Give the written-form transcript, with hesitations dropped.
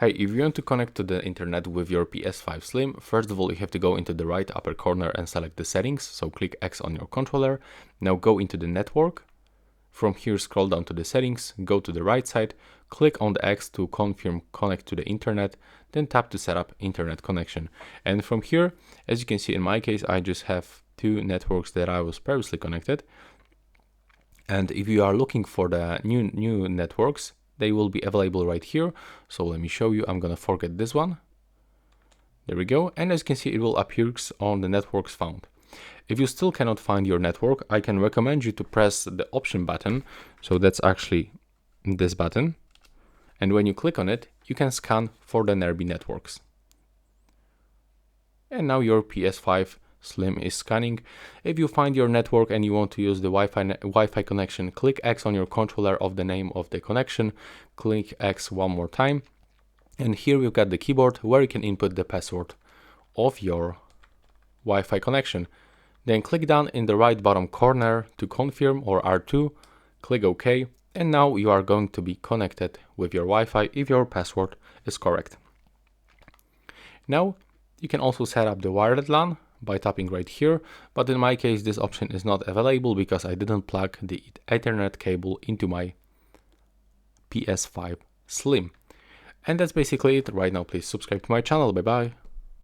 Hey, if you want to connect to the internet with your PS5 Slim, first of all you have to go into the right upper corner and select the settings, so click X on your controller. Now go into the network. From here scroll down to the settings, go to the right side, click on the X to confirm connect to the internet, then tap to set up internet connection. And from here, as you can see in my case, I just have two networks that I was previously connected. And if you are looking for the new networks, they will be available right here. So let me show you. I'm gonna forget this one. There we go. And as you can see, it will appear on the networks found. If you still cannot find your network, I can recommend you to press the option button. So that's actually this button. And when you click on it, you can scan for the nearby networks. And now your PS5 Slim is scanning. If you find your network and you want to use the Wi-Fi connection, click X on your controller of the name of the connection, click X one more time, and here we've got the keyboard where you can input the password of your Wi-Fi connection. Then click down in the right bottom corner to confirm, or R2, click OK, and now you are going to be connected with your Wi-Fi if your password is correct. Now you can also set up the wired LAN by tapping right here, but in my case this option is not available because I didn't plug the Ethernet cable into my PS5 Slim. And that's basically it. Right now, please subscribe to my channel. Bye bye.